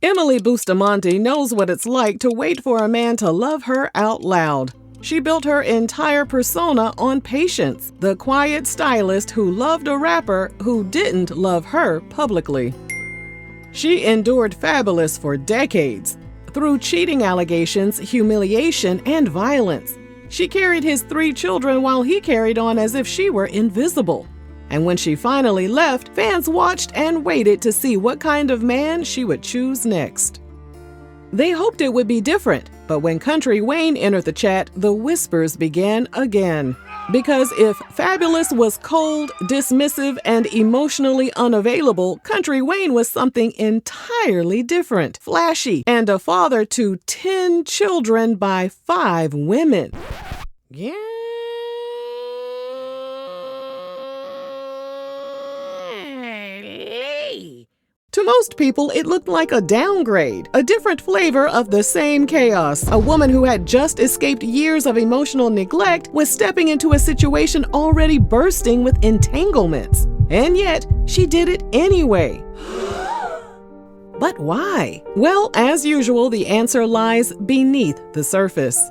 Emily Bustamante knows what it's like to wait for a man to love her out loud. She built her entire persona on patience, the quiet stylist who loved a rapper who didn't love her publicly. She endured Fabolous for decades, through cheating allegations, humiliation, and violence. She carried his 3 children while he carried on as if she were invisible. And when she finally left, fans watched and waited to see what kind of man she would choose next. They hoped it would be different, but when Kountry Wayne entered the chat, the whispers began again. Because if Fabolous was cold, dismissive, and emotionally unavailable, Kountry Wayne was something entirely different, flashy, and a father to 10 children by 5 women. Yeah. To most people, it looked like a downgrade, a different flavor of the same chaos. A woman who had just escaped years of emotional neglect was stepping into a situation already bursting with entanglements. And yet, she did it anyway. But why? Well, as usual, the answer lies beneath the surface.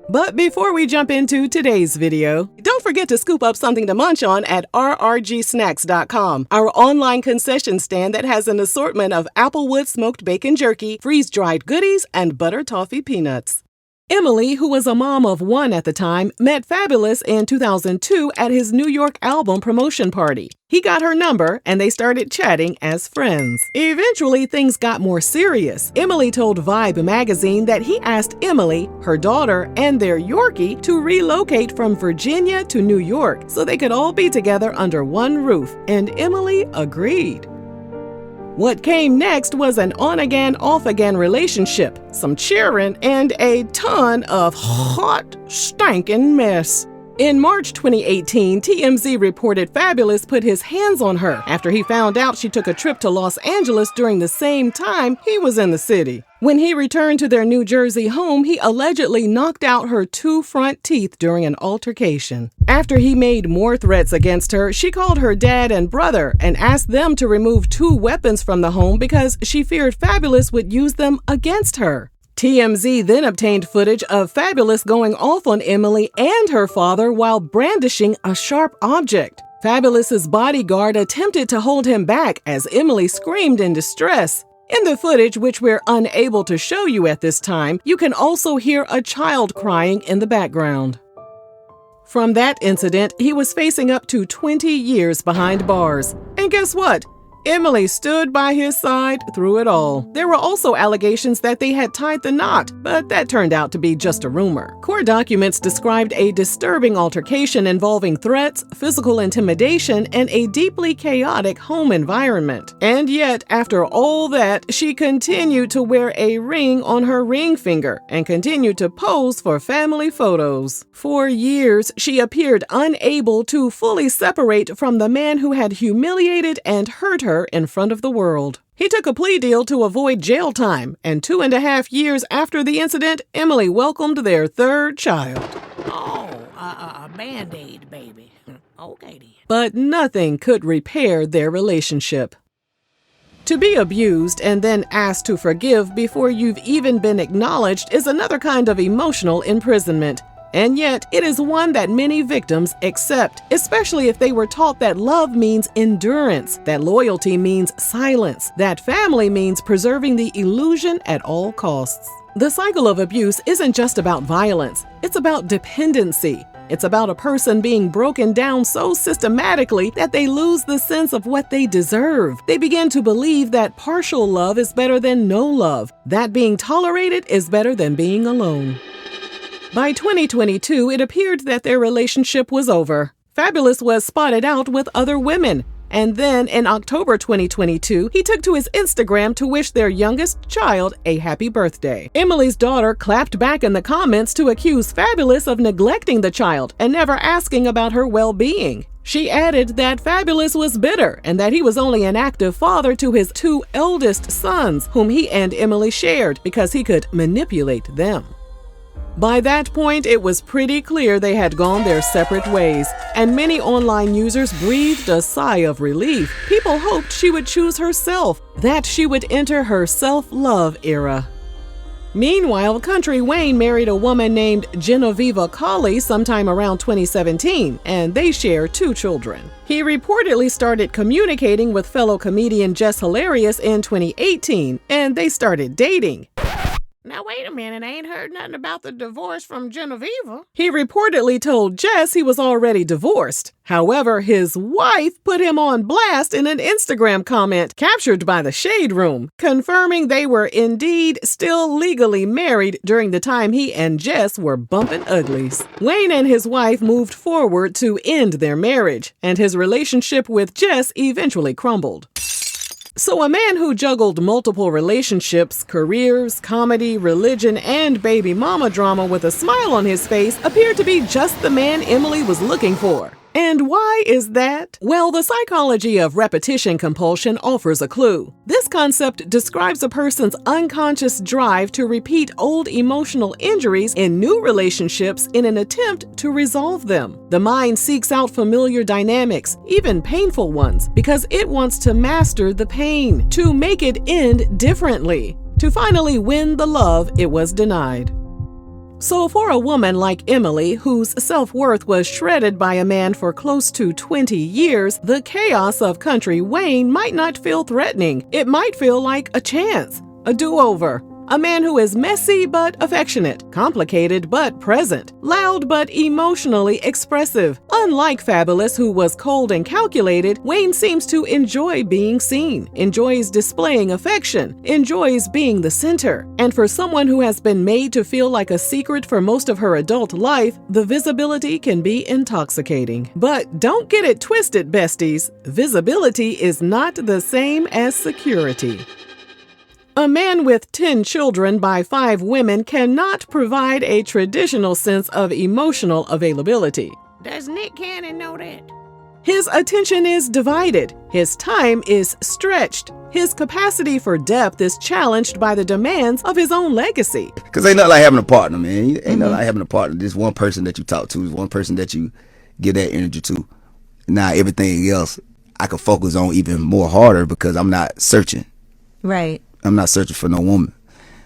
But before we jump into today's video, don't forget to scoop up something to munch on at rrgsnacks.com, our online concession stand that has an assortment of Applewood smoked bacon jerky, freeze-dried goodies, and butter toffee peanuts. Emily, who was a mom of 1 at the time, met Fabolous in 2002 at his New York album promotion party. He got her number and they started chatting as friends. Eventually, things got more serious. Emily told Vibe magazine that he asked Emily, her daughter, and their Yorkie to relocate from Virginia to New York so they could all be together under one roof, and Emily agreed. What came next was an on-again-off-again relationship, some cheering, and a ton of hot, stinking mess. In March 2018, TMZ reported Fabolous put his hands on her after he found out she took a trip to Los Angeles during the same time he was in the city. When he returned to their New Jersey home, he allegedly knocked out her 2 front teeth during an altercation. After he made more threats against her, she called her dad and brother and asked them to remove 2 weapons from the home because she feared Fabolous would use them against her. TMZ then obtained footage of Fabolous going off on Emily and her father while brandishing a sharp object. Fabolous's bodyguard attempted to hold him back as Emily screamed in distress. In the footage, which we're unable to show you at this time, you can also hear a child crying in the background. From that incident, he was facing up to 20 years behind bars. And guess what? Emily stood by his side through it all. There were also allegations that they had tied the knot, but that turned out to be just a rumor. Court documents described a disturbing altercation involving threats, physical intimidation, and a deeply chaotic home environment. And yet, after all that, she continued to wear a ring on her ring finger and continued to pose for family photos. For years, she appeared unable to fully separate from the man who had humiliated and hurt her in front of the world. He took a plea deal to avoid jail time, and 2.5 years after the incident, Emily welcomed their 3rd child. Oh, a Band-Aid, baby. Okay then. But nothing could repair their relationship. To be abused and then asked to forgive before you've even been acknowledged is another kind of emotional imprisonment. And yet, it is one that many victims accept, especially if they were taught that love means endurance, that loyalty means silence, that family means preserving the illusion at all costs. The cycle of abuse isn't just about violence, it's about dependency. It's about a person being broken down so systematically that they lose the sense of what they deserve. They begin to believe that partial love is better than no love, that being tolerated is better than being alone. By 2022, it appeared that their relationship was over. Fabolous was spotted out with other women. And then in October 2022, he took to his Instagram to wish their youngest child a happy birthday. Emily's daughter clapped back in the comments to accuse Fabolous of neglecting the child and never asking about her well-being. She added that Fabolous was bitter and that he was only an active father to his 2 eldest sons, whom he and Emily shared because he could manipulate them. By that point, it was pretty clear they had gone their separate ways, and many online users breathed a sigh of relief. People hoped she would choose herself, that she would enter her self-love era. Meanwhile, Kountry Wayne married a woman named Genevieve Colley sometime around 2017, and they share 2 children. He reportedly started communicating with fellow comedian Jess Hilarious in 2018, and they started dating. Now, wait a minute, I ain't heard nothing about the divorce from Genevieve. He reportedly told Jess he was already divorced. However, his wife put him on blast in an Instagram comment captured by the Shade Room, confirming they were indeed still legally married during the time he and Jess were bumping uglies. Wayne and his wife moved forward to end their marriage, and his relationship with Jess eventually crumbled. So a man who juggled multiple relationships, careers, comedy, religion, and baby mama drama with a smile on his face appeared to be just the man Emily was looking for. And why is that? Well, the psychology of repetition compulsion offers a clue. This concept describes a person's unconscious drive to repeat old emotional injuries in new relationships in an attempt to resolve them. The mind seeks out familiar dynamics, even painful ones, because it wants to master the pain, to make it end differently, to finally win the love it was denied. So for a woman like Emily, whose self-worth was shredded by a man for close to 20 years, the chaos of Kountry Wayne might not feel threatening. It might feel like a chance, a do-over. A man who is messy but affectionate, complicated but present, loud but emotionally expressive. Unlike Fabolous, who was cold and calculated, Wayne seems to enjoy being seen, enjoys displaying affection, enjoys being the center. And for someone who has been made to feel like a secret for most of her adult life, the visibility can be intoxicating. But don't get it twisted, besties. Visibility is not the same as security. A man with 10 children by 5 women cannot provide a traditional sense of emotional availability. Does Nick Cannon know that? His attention is divided. His time is stretched. His capacity for depth is challenged by the demands of his own legacy. Because ain't nothing like having a partner, man. Ain't nothing like having a partner. There's one person that you talk to, one person that you give that energy to. Now everything else I can focus on even more harder because I'm not searching. Right. I'm not searching for no woman.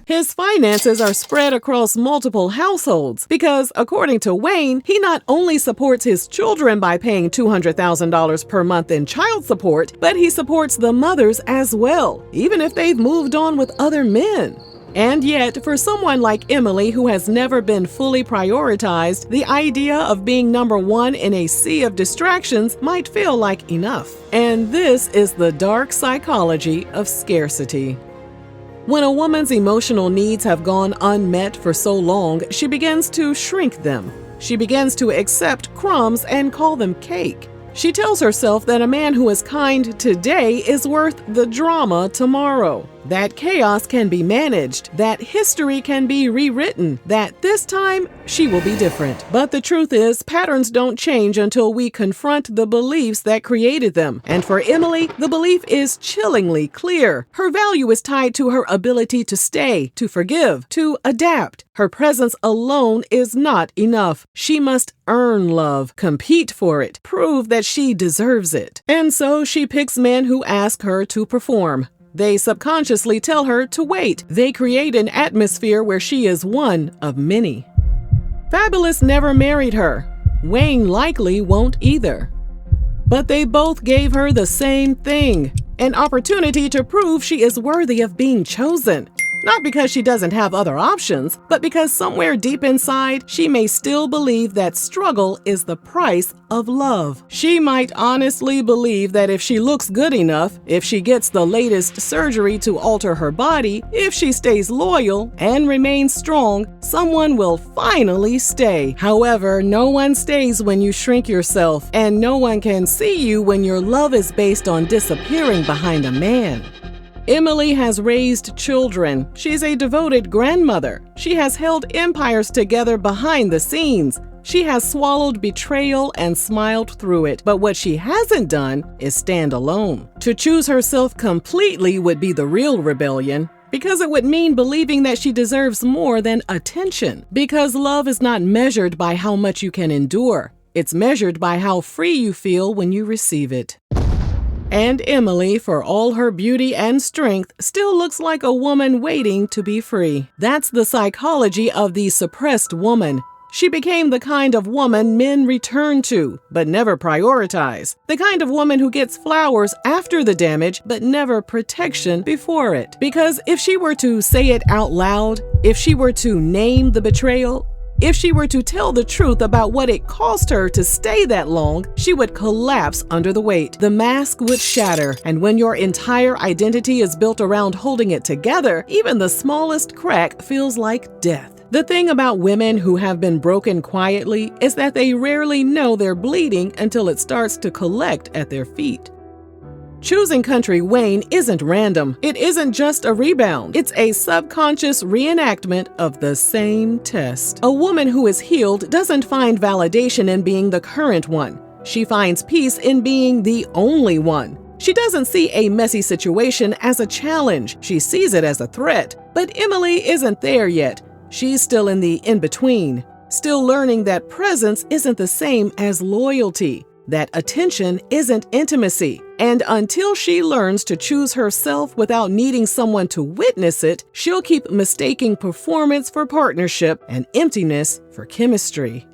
His finances are spread across multiple households because, according to Wayne, he not only supports his children by paying $200,000 per month in child support, but he supports the mothers as well, even if they've moved on with other men. And yet, for someone like Emily, who has never been fully prioritized, the idea of being number one in a sea of distractions might feel like enough. And this is the dark psychology of scarcity. When a woman's emotional needs have gone unmet for so long, she begins to shrink them. She begins to accept crumbs and call them cake. She tells herself that a man who is kind today is worth the drama tomorrow. That chaos can be managed, that history can be rewritten, that this time she will be different. But the truth is, patterns don't change until we confront the beliefs that created them. And for Emily, the belief is chillingly clear. Her value is tied to her ability to stay, to forgive, to adapt. Her presence alone is not enough. She must earn love, compete for it, prove that she deserves it. And so she picks men who ask her to perform. They subconsciously tell her to wait. They create an atmosphere where she is one of many. Fabolous never married her. Wayne likely won't either. But they both gave her the same thing, an opportunity to prove she is worthy of being chosen. Not because she doesn't have other options, but because somewhere deep inside, she may still believe that struggle is the price of love. She might honestly believe that if she looks good enough, if she gets the latest surgery to alter her body, if she stays loyal and remains strong, someone will finally stay. However, no one stays when you shrink yourself, and no one can see you when your love is based on disappearing behind a man. Emily has raised children. She's a devoted grandmother. She has held empires together behind the scenes. She has swallowed betrayal and smiled through it. But what she hasn't done is stand alone. To choose herself completely would be the real rebellion. Because it would mean believing that she deserves more than attention. Because love is not measured by how much you can endure. It's measured by how free you feel when you receive it. And Emily, for all her beauty and strength, still looks like a woman waiting to be free. That's the psychology of the suppressed woman. She became the kind of woman men return to, but never prioritize. The kind of woman who gets flowers after the damage, but never protection before it. Because if she were to say it out loud, if she were to name the betrayal, if she were to tell the truth about what it cost her to stay that long, she would collapse under the weight. The mask would shatter, and when your entire identity is built around holding it together, even the smallest crack feels like death. The thing about women who have been broken quietly is that they rarely know they're bleeding until it starts to collect at their feet. Choosing Kountry Wayne isn't random. It isn't just a rebound. It's a subconscious reenactment of the same test. A woman who is healed doesn't find validation in being the current one. She finds peace in being the only one. She doesn't see a messy situation as a challenge. She sees it as a threat. But Emily isn't there yet. She's still in the in-between, still learning that presence isn't the same as loyalty, that attention isn't intimacy. And until she learns to choose herself without needing someone to witness it, she'll keep mistaking performance for partnership and emptiness for chemistry.